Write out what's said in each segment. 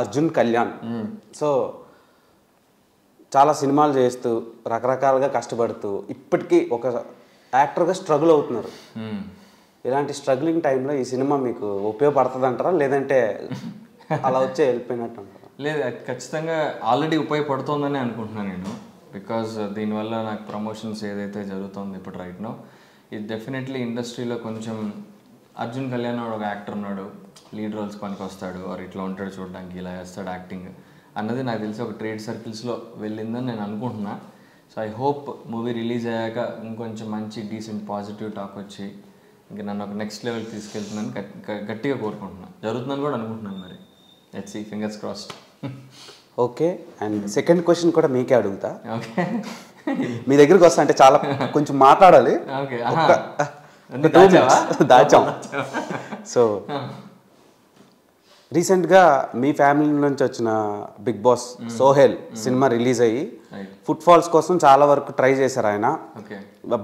Arjun Kalyan. So చాలా సినిమాలు చేస్తూ రకరకాలుగా కష్టపడుతూ ఇప్పటికీ ఒక యాక్టర్గా స్ట్రగుల్ అవుతున్నారు. ఇలాంటి స్ట్రగ్లింగ్ టైంలో ఈ సినిమా మీకు ఉపయోగపడుతుంది అంటారా, లేదంటే అలా వచ్చే వెళ్ళిపోయినట్టు అంటారా? లేదు, అది ఖచ్చితంగా ఆల్రెడీ ఉపయోగపడుతుందని అనుకుంటున్నాను నేను. బికాజ్ దీనివల్ల నాకు ప్రమోషన్స్ ఏదైతే జరుగుతుందో ఇప్పుడు రైట్ నో, ఇది డెఫినెట్లీ ఇండస్ట్రీలో కొంచెం అర్జున్ కళ్యాణ్ ఒక యాక్టర్ ఉన్నాడు, లీడ్ రోల్స్ పనికి వస్తాడు, ఆర్ ఇట్లా ఉంటాడు చూడడానికి, ఇలా చేస్తాడు యాక్టింగ్ అన్నది నాకు తెలిసి ఒక ట్రేడ్ సర్కిల్స్లో వెళ్ళిందని నేను అనుకుంటున్నా. So I hope movie release అయ్యాక ఇంకొంచెం మంచి డీసెంట్ పాజిటివ్ టాక్ వచ్చి ఇంకా నన్ను ఒక నెక్స్ట్ లెవెల్కి తీసుకెళ్తున్నాను గట్టిగా కోరుకుంటున్నాను. జరుగుతుందని కూడా అనుకుంటున్నాను. మరి let's see, fingers crossed. Okay, and second question కూడా మీకే అడుగుతా. ఓకే, మీ దగ్గరికి వస్తా అంటే చాలా కొంచెం మాట్లాడాలి. ఓకే, దాచాం. సో రీసెంట్గా మీ ఫ్యామిలీ నుంచి వచ్చిన Bigg Boss Sohel cinema release అయ్యి ఫుట్ఫాల్స్ కోసం చాలా వరకు ట్రై చేశారు ఆయన,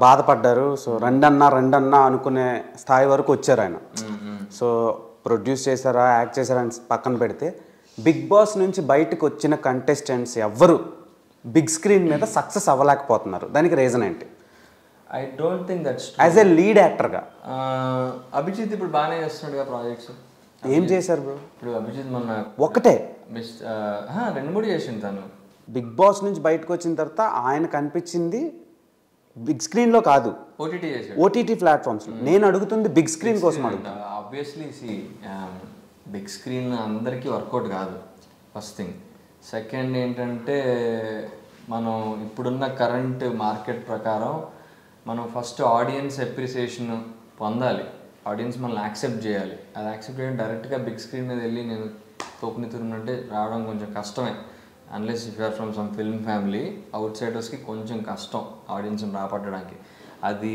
బాధపడ్డారు. సో రెండన్నా అనుకునే స్థాయి వరకు వచ్చారు ఆయన. సో ప్రొడ్యూస్ చేశారా, యాక్ట్ చేశారా అని పక్కన పెడితే బిగ్ బాస్ నుంచి బయటకు వచ్చిన కంటెస్టెంట్స్ ఎవ్వరు బిగ్ స్క్రీన్ మీద సక్సెస్ అవ్వలేకపోతున్నారు. దానికి రీజన్ ఏంటి? I don't think that's as a lead యాక్టర్గా. అభిజిత్ ఇప్పుడు బాగానే చేస్తున్నాడుగా ప్రాజెక్ట్స్. ఏం చేశారు బ్రో? ఇప్పుడు అభిజిత్ మొన్న ఒకటే 2-3 చేసింది తను. బిగ్ బాస్ నుంచి బయటకు వచ్చిన తర్వాత ఆయన కనిపించింది బిగ్ స్క్రీన్లో కాదు, ఓటీటీ చేశాడు, ఓటీటీ ప్లాట్ఫామ్స్లో. నేను అడుగుతుంది బిగ్ స్క్రీన్ కోసం అడుగుతాను. ఆబ్వియస్లీ బిగ్ స్క్రీన్ అందరికీ వర్కౌట్ కాదు, ఫస్ట్ థింగ్. సెకండ్ ఏంటంటే మనం ఇప్పుడున్న కరెంట్ మార్కెట్ ప్రకారం మనం ఫస్ట్ ఆడియన్స్ అప్రిసియేషన్ పొందాలి, ఆడియన్స్ మనల్ని యాక్సెప్ట్ చేయాలి. అది యాక్సెప్ట్ చేయడం డైరెక్ట్గా బిగ్ స్క్రీన్ మీద వెళ్ళి నేను తోపుని తిరిగినట్టే రావడం కొంచెం కష్టమే. Unless if you're from some film family, out సైడర్స్కి కొంచెం కష్టం ఆడియన్స్ని రాపట్టడానికి. అది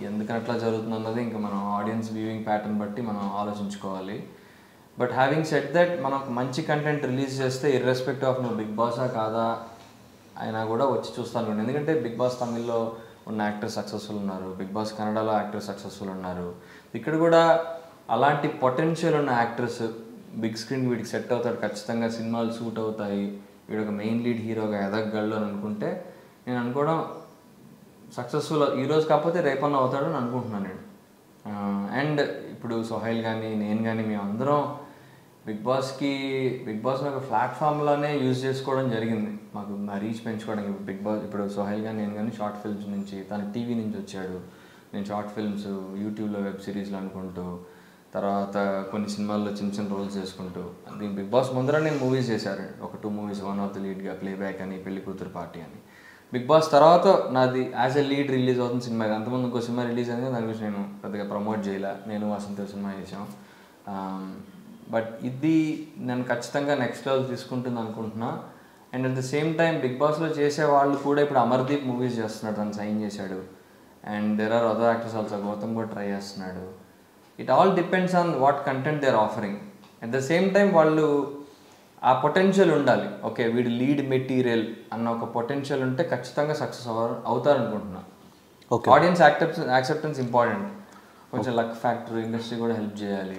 ఎందుకని అట్లా జరుగుతుంది అన్నది ఇంకా మనం ఆడియన్స్ వ్యూయింగ్ ప్యాటర్న్ బట్టి మనం ఆలోచించుకోవాలి. బట్ హ్యావింగ్ సెట్ దట్, మనం మంచి కంటెంట్ రిలీజ్ చేస్తే ఇర్రెస్పెక్టివ్ ఆఫ్ నువ్వు బిగ్ బాసా కాదా అయినా కూడా వచ్చి చూస్తాను. ఎందుకంటే బిగ్ బాస్ తమిళ్లో ఉన్న యాక్టర్స్ సక్సెస్ఫుల్ ఉన్నారు, బిగ్ బాస్ కన్నడలో యాక్టర్స్ సక్సెస్ఫుల్ ఉన్నారు. ఇక్కడ కూడా అలాంటి పొటెన్షియల్ ఉన్న యాక్టర్స్ బిగ్ స్క్రీన్ వీడికి సెట్ అవుతాడు, ఖచ్చితంగా సినిమాలు సూట్ అవుతాయి, వీడు ఒక మెయిన్ లీడ్ హీరోగా ఎదగగలడు అని అనుకుంటే నేను అనుకోవడం సక్సెస్ఫుల్ ఈరోజు కాకపోతే రేపన్నా అవుతాడు అని అనుకుంటున్నాను నేను. అండ్ ఇప్పుడు సోహైల్ కానీ నేను కానీ మేమందరం బిగ్ బాస్ని ఒక ప్లాట్ఫామ్లోనే యూజ్ చేసుకోవడం జరిగింది, మాకు మా రీచ్ పెంచుకోవడానికి. బిగ్ బాస్ ఇప్పుడు సోహైల్ కానీ నేను కానీ షార్ట్ ఫిల్మ్స్ నుంచి, తను టీవీ నుంచి వచ్చాడు, నేను షార్ట్ ఫిల్మ్స్ యూట్యూబ్లో వెబ్ సిరీస్లు అనుకుంటూ, తర్వాత కొన్ని సినిమాల్లో చిన్న రోల్స్ చేసుకుంటూ. దీని బిగ్ బాస్ ముందర నేను మూవీస్ చేశాను, ఒక 2 మూవీస్, వన్ ఆఫ్ ది లీడ్గా ప్లేబ్యాక్ అని, పెళ్లి కూతురు పార్టీ అని. బిగ్ బాస్ తర్వాత నాది యాజ్ ఎ లీడ్ రిలీజ్ అవుతుంది సినిమా. అంతకుముందు ఇంకో సినిమా రిలీజ్ అయింది, దాని గురించి నేను పెద్దగా ప్రమోట్ చేయలే, నేను వసంత సినిమా చేసాం. బట్ ఇది నేను ఖచ్చితంగా నెక్స్ట్ లెవెల్ తీసుకుంటుంది అనుకుంటున్నా. And at the same time Bigg బాస్లో చేసే వాళ్ళు కూడా ఇప్పుడు అమర్దీప్ మూవీస్ చేస్తున్నాడు, తను సైన్ చేశాడు. And there are other actors also, Gautam కూడా ట్రై చేస్తున్నాడు. It all depends on what content they are offering. At the same time వాళ్ళు ఆ పొటెన్షియల్ ఉండాలి. ఓకే, వీడు లీడ్ మెటీరియల్ అన్న ఒక పొటెన్షియల్ ఉంటే ఖచ్చితంగా సక్సెస్ అవుతారు అనుకుంటున్నా. ఆడియన్స్ యాక్సెప్టెన్స్ ఇంపార్టెంట్, కొంచెం లక్ ఫ్యాక్టర్, ఇండస్ట్రీ కూడా హెల్ప్ చేయాలి.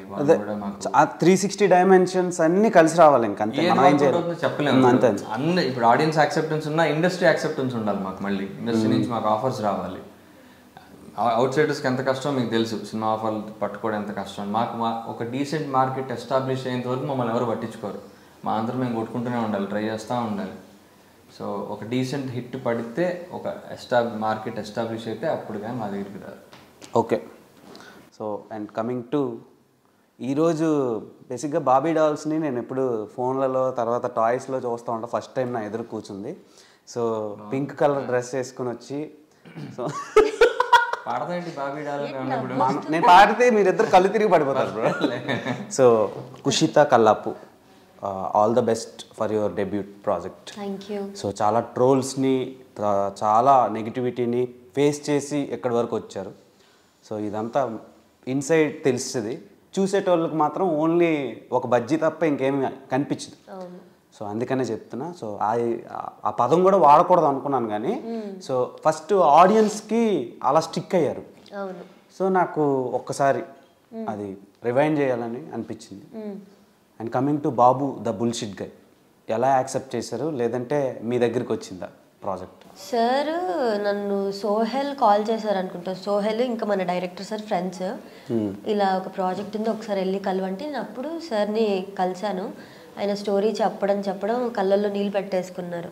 360 డైమెన్షన్స్ అన్ని కలిసి రావాలి. ఇంకా చెప్పలేము అన్ని. ఇప్పుడు ఆడియన్స్ యాక్సెప్టెన్స్ ఉన్నా ఇండస్ట్రీ యాక్సెప్టెన్స్ ఉండాలి మాకు. మళ్ళీ ఇండస్ట్రీ నుంచి మాకు ఆఫర్స్ రావాలి. అవుట్ సైడర్స్కి ఎంత కష్టం మీకు తెలుసు, సినిమా ఆఫర్లు పట్టుకోవడం ఎంత కష్టం. మాకు ఒక డీసెంట్ మార్కెట్ ఎస్టాబ్లిష్ అయ్యేంత వరకు మమ్మల్ని ఎవరు పట్టించుకోరు. మా అందరం మేము కొట్టుకుంటూనే ఉండాలి, ట్రై చేస్తూ ఉండాలి. సో ఒక డీసెంట్ హిట్ పడితే, ఒక మార్కెట్ ఎస్టాబ్లిష్ అయితే అప్పుడు కానీ మా దగ్గరికి రాదు. Okay, so and coming to ఈరోజు బేసిక్గా బాబీ డాల్స్ని నేను ఎప్పుడు ఫోన్లలో తర్వాత టాయ్స్లో చూస్తూ ఉంటాను. ఫస్ట్ టైం నా ఎదురు కూర్చుంది. సో పింక్ కలర్ డ్రెస్ వేసుకుని వచ్చి, సో పాడతాండి బాబీ డాల్, నేను పాడితే మీరిద్దరు కళ్ళు తిరిగి పడిపోతారు bro. So Kushitha Kallapu, all the best for your debut project. So చాలా ట్రోల్స్ని, చాలా నెగిటివిటీని ఫేస్ చేసి ఎక్కడి వరకు వచ్చారు. సో ఇదంతా ఇన్సైడ్ తెలుస్తుంది, చూసేటోళ్ళకి మాత్రం ఓన్లీ ఒక బజ్జీ తప్ప ఇంకేమి కనిపించదు. సో అందుకనే చెప్తున్నా. సో ఆ పదం కూడా వాడకూడదు అనుకున్నాను కానీ, సో ఫస్ట్ ఆడియన్స్కి అలా స్టిక్ అయ్యారు. సో నాకు ఒక్కసారి అది రివైండ్ చేయాలని అనిపించింది. And coming to Babu the bullshit గై, ఎలా యాక్సెప్ట్ చేశారు, లేదంటే మీ దగ్గరికి వచ్చిందా ప్రాజెక్ట్? సార్ నన్ను సోహెల్ కాల్ చేశారు అనుకుంటా. సోహెల్ ఇంకా మన డైరెక్టర్ సార్ ఫ్రెండ్స్, ఇలా ఒక ప్రాజెక్ట్ ఉంది ఒకసారి వెళ్ళి కలవంటే నేను అప్పుడు సార్ని కలిశాను. ఆయన స్టోరీ చెప్పడం కళ్ళల్లో నీళ్ళు పెట్టేసుకున్నారు.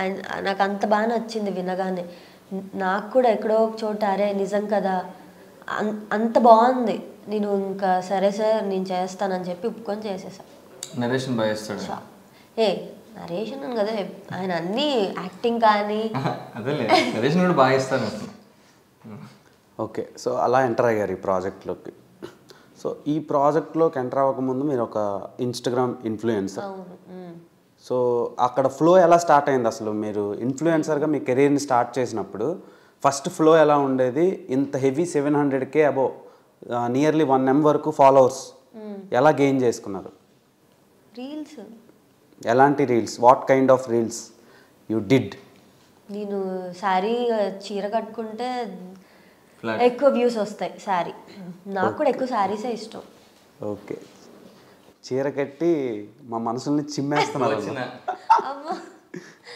అండ్ నాకు అంత బాగా నచ్చింది వినగానే. నాకు కూడా ఎక్కడో ఒక చోట అరే నిజం కదా అంత బాగుంది. నేను ఇంకా సరే సార్ నేను చేస్తానని చెప్పి ఒప్పుకొని చేసేసా. నరేషన్ బాగా చేస్తాడు. నరేషన్ అని కదా ఆయన అన్ని యాక్టింగ్ కానీ అదేలే నరేషన్ కూడా బాగా ఇస్తాను. ఓకే, సో అలా ఎంటర్ అయ్యారు ఈ ప్రాజెక్ట్లోకి. సో ఈ ప్రాజెక్ట్లోకి ఎంటర్ అవ్వకముందు మీరు ఒక ఇన్స్టాగ్రామ్ ఇన్ఫ్లుయెన్సర్. సో అక్కడ ఫ్లో ఎలా స్టార్ట్ అయింది అసలు? మీరు ఇన్ఫ్లుయెన్సర్గా మీ కెరీర్ని స్టార్ట్ చేసినప్పుడు ఫస్ట్ ఫ్లో ఎలా ఉండేది? ఇంత heavy 700K above, nearly 1 M వరకు ఫాలోవర్స్ ఎలా గెయిన్ చేసుకున్నారు? రీల్స్. ఎలాంటి reels? What kind of reels you did? నేను శారీ చీర కట్టుకుంటే ఎక్కువ వ్యూస్ వస్తాయి. శారీ నాకు కూడా ఎక్కువ శారీసే ఇష్టం. ఓకే, చీర కట్టి మా మనసుల్ని చిమ్మేస్తున్నారు.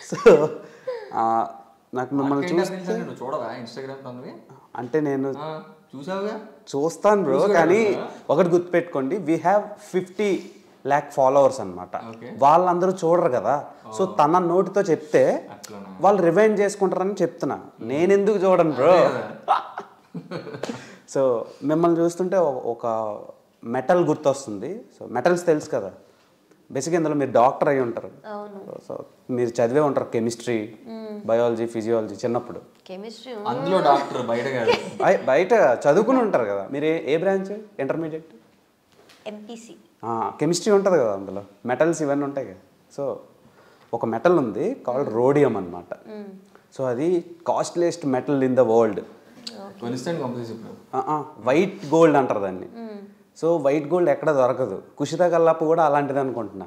సో నాకు మిమ్మల్ని చూడవా ఇన్స్టాగ్రామ్? అంటే నేను చూసావుగా, చూస్తాను బ్రో, కానీ ఒకటి గుర్తుపెట్టుకోండి, వీ హ్యావ్ 50 lakh ఫాలోవర్స్ అనమాట. వాళ్ళందరూ చూడరు కదా. సో తన నోటితో చెప్తే వాళ్ళు రివైండ్ చేసుకుంటారని చెప్తున్నా. నేను ఎందుకు చూడను బ్రో? సో మిమ్మల్ని చూస్తుంటే ఒక మెటల్ గుర్తొస్తుంది. సో మెటల్స్ తెలుసు కదా, బేసిక్గా ఇందులో మీరు డాక్టర్ అయి ఉంటారు. సో మీరు చదివే ఉంటారు కెమిస్ట్రీ, బయాలజీ, ఫిజియాలజీ చిన్నప్పుడు. కెమిస్ట్రీ అందులో డాక్టర్, బయట చదువుకుని ఉంటారు కదా. మీరు ఏ బ్రాంచ్? Intermediate MPC. కెమిస్ట్రీ ఉంటుంది కదా, అందులో మెటల్స్ ఇవన్నీ ఉంటాయి కదా. సో ఒక మెటల్ ఉంది కాల్డ్ రోడియం అనమాట. సో అది costliest metal in the world. White gold అంటారు దాన్ని. సో వైట్ గోల్డ్ ఎక్కడ దొరకదు. కుషిత కల్లాపు కూడా అలాంటిది అనుకుంటున్నా.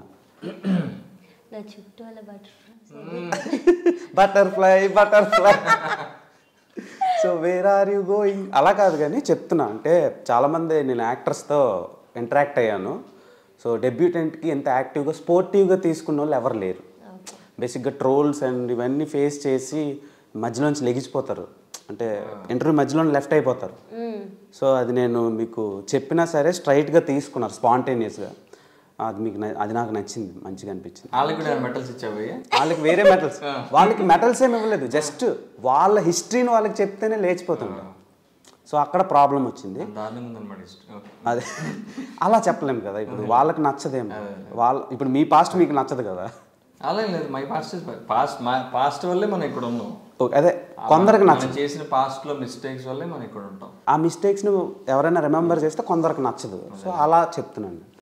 Butterfly. So where are you going అలా కాదు, కానీ చెప్తున్నా. అంటే చాలామంది నేను యాక్టర్స్తో ఇంటరాక్ట్ అయ్యాను. సో డెబ్యూటెంట్కి ఎంత యాక్టివ్గా స్పోర్టివ్గా తీసుకున్న వాళ్ళు ఎవరు లేరు. బేసిక్గా ట్రోల్స్ అండ్ ఇవన్నీ ఫేస్ చేసి మధ్యలోంచి లెగిసిపోతారు. అంటే ఇంటర్వ్యూ మధ్యలో లెఫ్ట్ అయిపోతారు. సో అది నేను మీకు చెప్పినా సరే స్ట్రైట్గా తీసుకున్నారు స్పాంటేనియస్గా. అది మీకు అది నాకు నచ్చింది, మంచిగా అనిపించింది. వాళ్ళకి వేరే మెటల్స్, వాళ్ళకి మెటల్స్ ఏమి ఇవ్వలేదు, జస్ట్ వాళ్ళ హిస్టరీని వాళ్ళకి చెప్తేనే లేచిపోతుంది. సో అక్కడ ప్రాబ్లం వచ్చింది. అదే అలా చెప్పలేము కదా, ఇప్పుడు వాళ్ళకి నచ్చదేమో. ఇప్పుడు మీ పాస్ట్ మీకు నచ్చదు కదా. అలా లేదు, మై పాస్ట్ వల్లే మనం ఇక్కడ ఉన్నాం. అదే కొందరికి నచ్చదు, చేసిన పాస్ట్లో మిస్టేక్స్ వల్లే మనం ఇక్కడ ఉంటాం. ఆ మిస్టేక్స్ని ఎవరైనా రిమెంబర్ చేస్తే కొందరికి నచ్చదు. సో అలా చెప్తున్నాను.